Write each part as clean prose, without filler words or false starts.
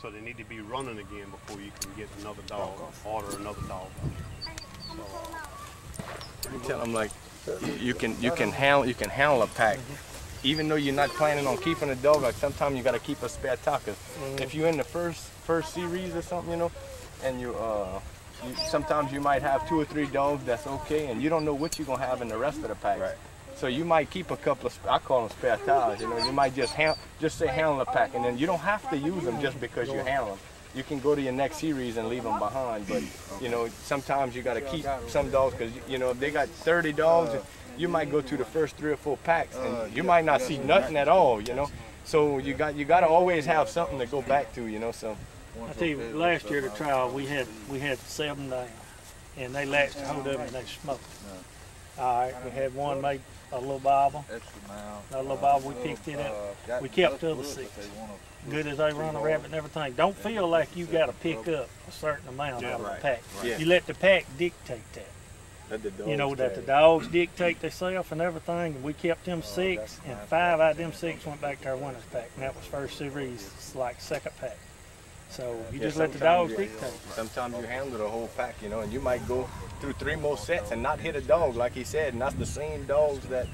so they need to be running again before you can get another dog, order another dog. You tell them like you can handle a pack. Even though you're not planning on keeping a dog, like sometimes you got to keep a spare tack. If you're in the first series or something, you know, and sometimes you might have 2 or 3 dogs, that's okay, and you don't know what you're gonna have in the rest of the pack. Right. So you might keep a couple of, I call them spare tires, you know, you might just say handle a pack, and then you don't have to use them just because you handle them. You can go to your next series and leave them behind, but you know, sometimes you got to keep some dogs because, you know, if they got 30 dogs, you might go to the first 3 or 4 packs and you might not see nothing at all, you know. So you got to always have something to go back to, you know. So I tell you, last year at the trial we had 7 down, and they latched a hold of them and they smoked. All right, we had one made a little bobble. A little bobble, we picked it up. We kept the other 6. Good as they run a rabbit and everything. Don't feel like you got to pick up a certain amount out of the pack. You let the pack dictate that. You know, that the dogs dictate themselves and everything. And we kept them 6, and 5 out of them 6 went back to our winner's pack, and that was first series, it's like second pack. So you just let the dogs dictate. Sometimes you handle the whole pack, you know, and you might go through 3 more sets and not hit a dog, like he said, and that's the same dogs that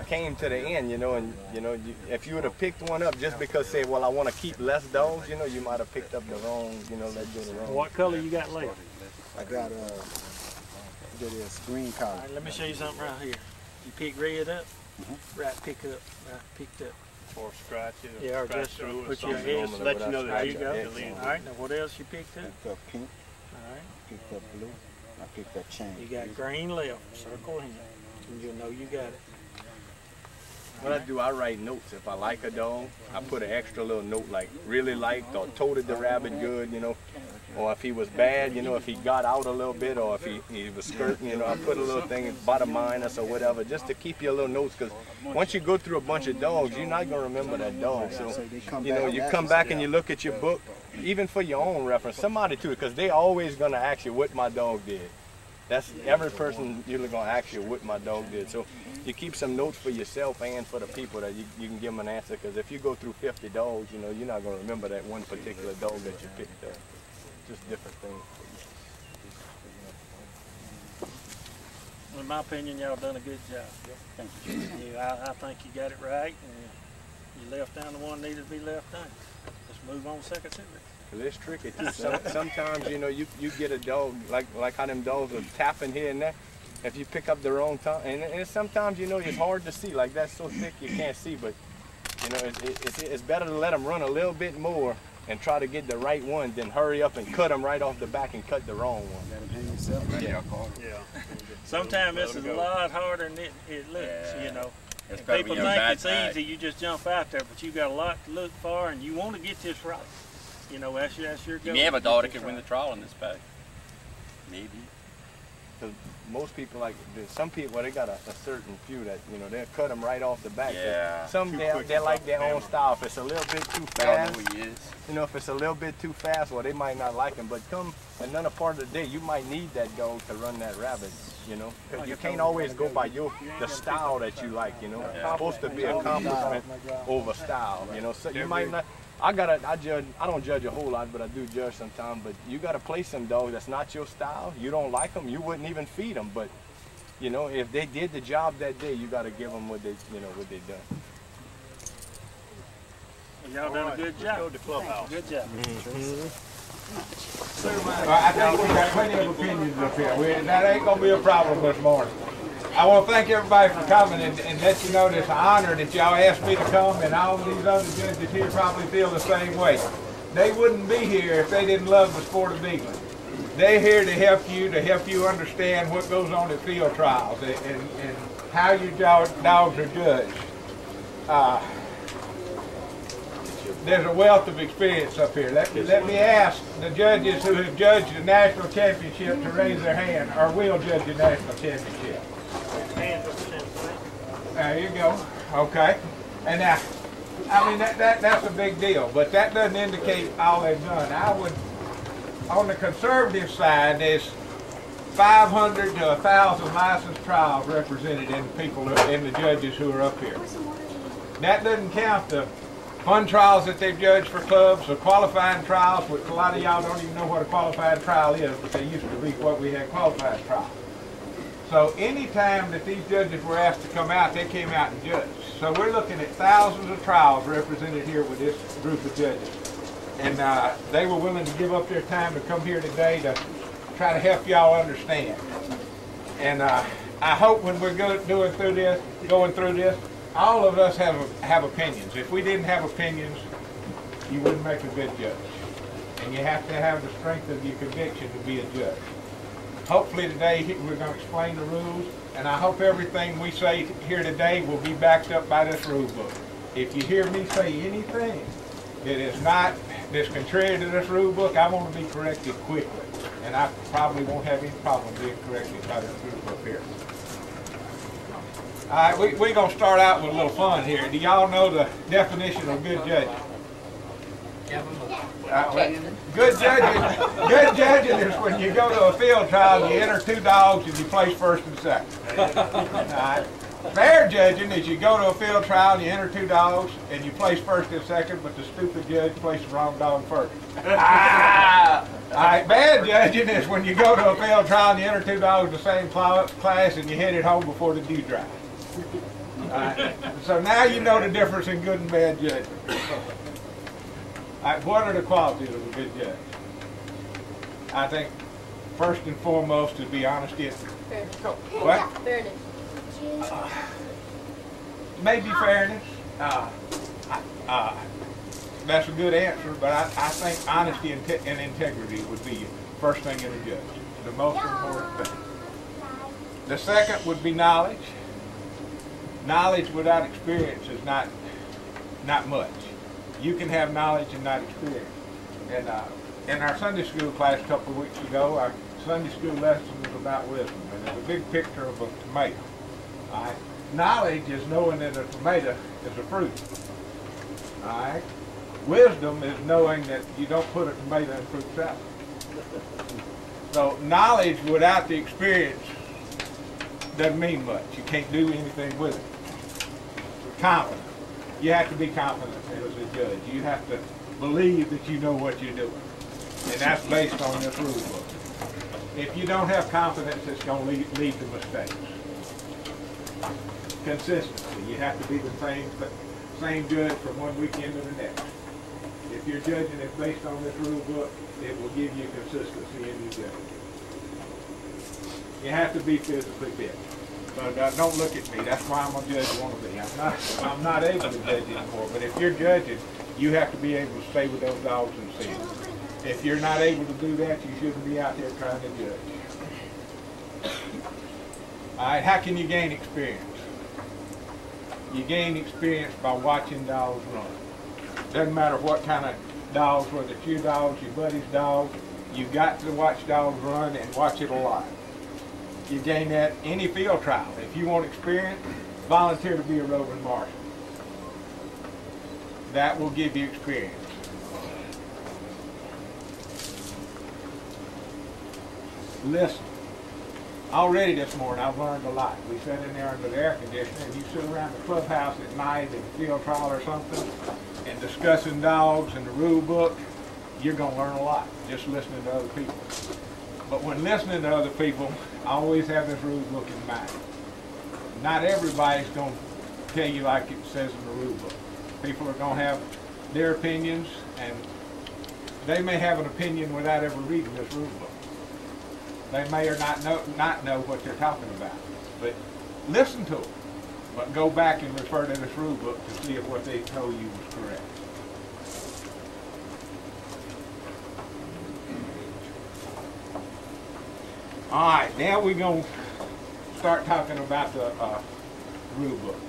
came to the end, you know. And you know, if you would have picked one up just because, say, well, I want to keep less dogs, you know, you might have picked up the wrong, you know, let go the wrong. What color you got left? I got this green color. All right, let me show you something right here. You pick red up, right pick up, right picked up. Or scratch it, or yeah, or scratch just through put or your something. head. Let you know that there you go. All All right, now what else you picked up? Picked up pink. All right. Picked up blue. I picked up chain. You got green left. Circle him, and you'll know you got it. What I do, I write notes. If I like a dog, I put an extra little note like really liked or toted the rabbit good, you know. Or if he was bad, you know, if he got out a little bit, or if he was skirting, you know, I put a little thing about a minus or whatever, just to keep your little notes, because once you go through a bunch of dogs, you're not going to remember that dog. So, you know, you come back and you look at your book, even for your own reference, somebody too, because they always going to ask you what my dog did. That's every person usually going to ask you what my dog did. So you keep some notes for yourself and for the people that you can give them an answer, because if you go through 50 dogs, you know, you're not going to remember that one particular dog that you picked up. Just different things. In my opinion, y'all done a good job. Thank you. I think you got it right, and you left down the one that needed to be left down. Let's move on to second series. Cause it's tricky too. Sometimes, you know, you get a dog like how them dogs are tapping here and there. If you pick up the wrong time, and sometimes, you know, it's hard to see. Like that's so thick you can't see. But you know, it's better to let them run a little bit more and try to get the right one than hurry up and cut them right off the back and cut the wrong one. Let him hang himself. Yeah. Sometimes this is a lot harder than it looks, you know. People think it's easy, you just jump out there, but you got a lot to look for, and you want to get this right. You know, that's your goal. You may have a dog that could win the trial in this pack. Maybe. Because most people, like some people, well, they got a certain few that, you know, they'll cut them right off the back. Yeah. Some they like their own style. If it's a little bit too fast, know who he is. You know, if it's a little bit too fast, well, they might not like him. But come another part of the day, you might need that dog to run that rabbit. You know, because you can't always go by the style that you like. You know, it's supposed to be accomplishment over style. You know, so you might not. I don't judge a whole lot, but I do judge sometimes. But you got to play some dogs that's not your style. You don't like them, you wouldn't even feed them. But you know, if they did the job that day, you got to give them what they done. Y'all done a good job. Go to the clubhouse. Good job. I think we got plenty of opinions up here. That ain't going to be a problem this morning. I want to thank everybody for coming and let you know it's an honor that y'all asked me to come, and all of these other judges here probably feel the same way. They wouldn't be here if they didn't love the sport of beagling. They're here to help you understand what goes on at field trials and how your dogs are judged. There's a wealth of experience up here. Let me ask the judges who have judged the national championship to raise their hand, or will judge the national championship. There you go. Okay. And now, I mean, that's a big deal, but that doesn't indicate all they've done. I would, on the conservative side, there's 500 to 1,000 licensed trials represented in the judges who are up here. That doesn't count the fun trials that they've judged for clubs, or qualifying trials, which a lot of y'all don't even know what a qualifying trial is, but they used to be what we had qualifying trials. So any time that these judges were asked to come out, they came out and judged. So we're looking at thousands of trials represented here with this group of judges. And they were willing to give up their time to come here today to try to help y'all understand. And I hope when we're going through this, all of us have opinions. If we didn't have opinions, you wouldn't make a good judge. And you have to have the strength of your conviction to be a judge. Hopefully today we're going to explain the rules, and I hope everything we say here today will be backed up by this rule book. If you hear me say anything that's contrary to this rule book, I want to be corrected quickly. And I probably won't have any problem being corrected by this rule book here. All right, we're going to start out with a little fun here. Do y'all know the definition of good judging? Good judging is when you go to a field trial and you enter 2 dogs and you place first and second. Right. Fair judging is you go to a field trial and you enter 2 dogs and you place first and second, but the stupid judge placed the wrong dog first. Alright, bad judging is when you go to a field trial and you enter 2 dogs the same class and you head it home before the dew dries. Right. So now you know the difference in good and bad judging. What are the qualities of a good judge? I think first and foremost to be honesty. Fairness. What? Fairness. Maybe fairness. That's a good answer, but I think honesty and integrity would be first thing in a judge. The most important thing. The second would be knowledge. Knowledge without experience is not much. You can have knowledge and not experience. And in our Sunday school class a couple of weeks ago, our Sunday school lesson was about wisdom. And there's a big picture of a tomato. All right? Knowledge is knowing that a tomato is a fruit. All right? Wisdom is knowing that you don't put a tomato in fruit salad. So knowledge without the experience doesn't mean much. You can't do anything with it. Confidence. You have to be confident as a judge. You have to believe that you know what you're doing. And that's based on this rule book. If you don't have confidence, it's going to lead to mistakes. Consistency. You have to be the same judge from one weekend to the next. If you're judging it based on this rule book, it will give you consistency in your judging. You have to be physically fit. But don't look at me. That's why I'm a judge want to be. I'm not able to judge anymore. But if you're judging, you have to be able to stay with those dogs and see them. If you're not able to do that, you shouldn't be out there trying to judge. All right, how can you gain experience? You gain experience by watching dogs run. Doesn't matter what kind of dogs, whether it's your dogs, your buddy's dogs, you've got to watch dogs run and watch it a lot. You gain that any field trial. If you want experience, volunteer to be a roving marshal. That will give you experience. Listen. Already this morning I've learned a lot. We sat in there under the air conditioner and you sit around the clubhouse at night at a field trial or something and discussing dogs and the rule book, you're going to learn a lot just listening to other people. But when listening to other people, I always have this rule book in mind. Not everybody's going to tell you like it says in the rule book. People are going to have their opinions, and they may have an opinion without ever reading this rule book. They may or not know what they're talking about. But listen to them. But go back and refer to this rule book to see if what they told you was correct. All right, now we're going to start talking about the rule book.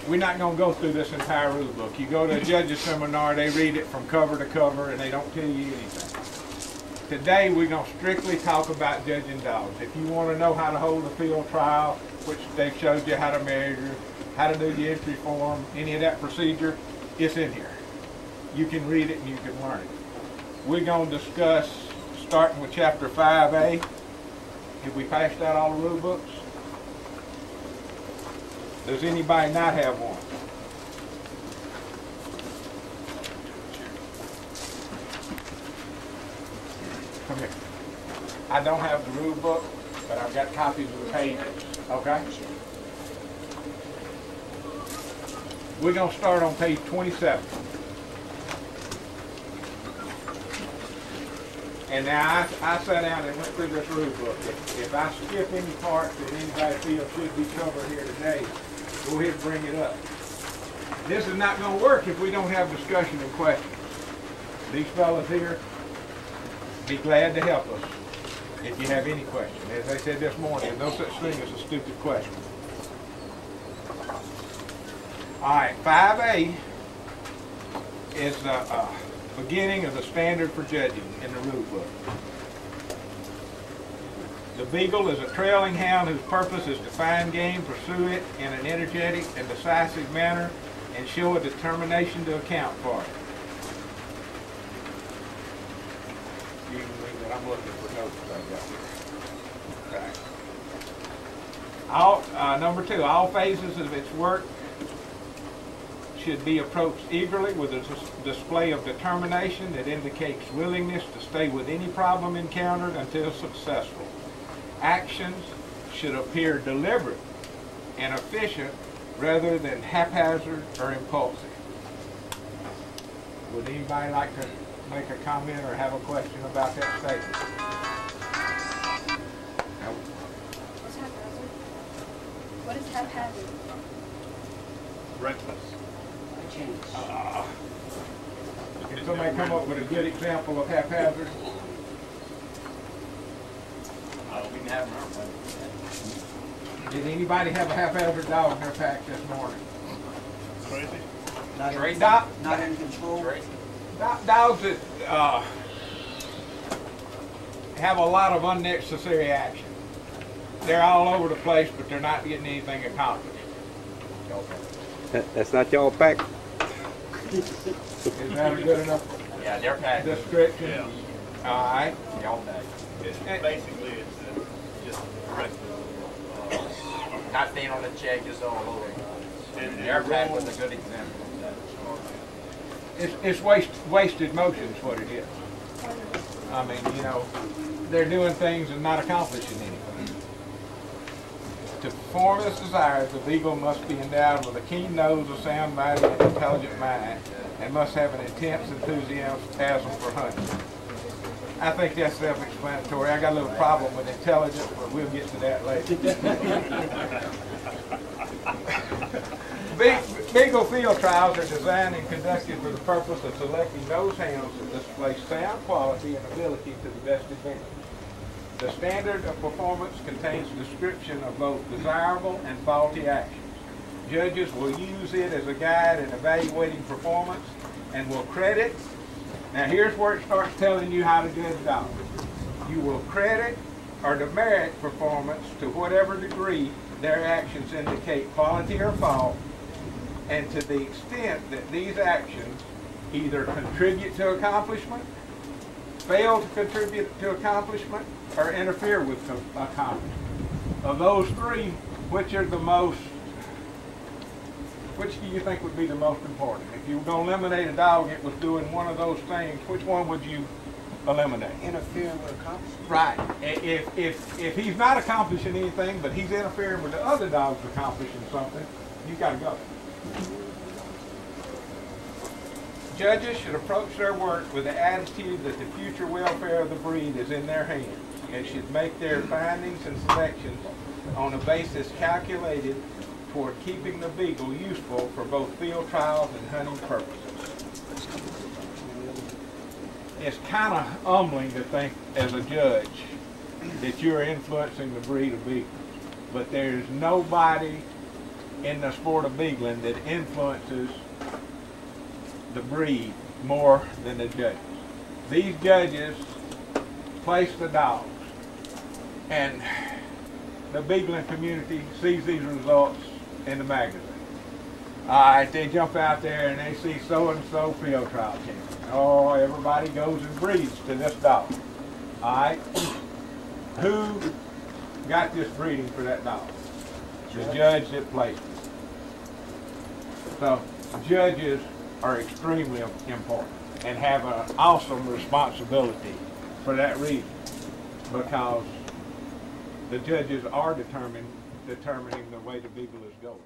We're not going to go through this entire rule book. You go to a judge's seminar, they read it from cover to cover, and they don't tell you anything. Today, we're going to strictly talk about judging dogs. If you want to know how to hold a field trial, which they've showed you how to measure, how to do the entry form, any of that procedure, it's in here. You can read it and you can learn it. We're going to discuss, starting with Chapter 5A. Have we passed out all the rule books? Does anybody not have one? come here. I don't have the rule book, but I've got copies of the pages, okay? We're going to start on page 27. And now I sat down and went through this rule book. If I skip any parts that anybody feels should be covered here today, go ahead and bring it up. This is not going to work if we don't have discussion and questions. These fellas here be glad to help us if you have any questions. As I said this morning, there's no such thing as a stupid question. All right, 5A is the beginning of the standard for judging in the rule book. The Beagle is a trailing hound whose purpose is to find game, pursue it in an energetic and decisive manner, and show a determination to account for it. Excuse me, but I'm looking for notes I got here. Okay. Number 2, all phases of its work should be approached eagerly with a display of determination that indicates willingness to stay with any problem encountered until successful. Actions should appear deliberate and efficient rather than haphazard or impulsive. Would anybody like to make a comment or have a question about that statement? No. What's haphazard? What is haphazard? Reckless. Can somebody come up with a good example of haphazard? We can have them. Did anybody have a haphazard dog in their pack this morning? Crazy. Not in control. Dogs that have a lot of unnecessary action. They're all over the place, but they're not getting anything accomplished. That's not y'all pack. Is that a good enough Yeah, they're packed. description? Yeah. All right. Y'all packed. Basically, it's just reckless. Not staying on the check, just all over. And Their pack was a good example of that. It's wasted motion is what it is. I mean, you know, they're doing things and not accomplishing anything. To perform its desires, the Beagle must be endowed with a keen nose, a sound body, and an intelligent mind, and must have an intense enthusiasm for hunting. I think that's self-explanatory. I got a little problem with intelligence, but we'll get to that later. Beagle field trials are designed and conducted for the purpose of selecting those hounds that display sound quality and ability to the best advantage. The standard of performance contains a description of both desirable and faulty actions. Judges will use it as a guide in evaluating performance and will credit. Now here's where it starts telling you how to judge dogs. You will credit or demerit performance to whatever degree their actions indicate quality or fault, and to the extent that these actions either contribute to accomplishment, fail to contribute to accomplishment, or interfere with accomplishment. Of those three, which do you think would be the most important? If you were going to eliminate a dog that was doing one of those things, which one would you eliminate? Interfering with accomplishment. Right. If he's not accomplishing anything, but he's interfering with the other dogs accomplishing something, you got to go. Judges should approach their work with the attitude that the future welfare of the breed is in their hands, and should make their findings and selections on a basis calculated toward keeping the Beagle useful for both field trials and hunting purposes. It's kind of humbling to think as a judge that you're influencing the breed of Beagles, but there's nobody in the sport of beagling that influences the breed more than the judges. These judges place the dogs, and the beagling community sees these results in the magazine. All right, they jump out there and they see so-and-so field trial champion. Oh, everybody goes and breeds to this dog. All right, who got this breeding for that dog? The judge that placed it. So judges are extremely important and have an awesome responsibility for that reason, because the judges are determining the way the Beagle is going.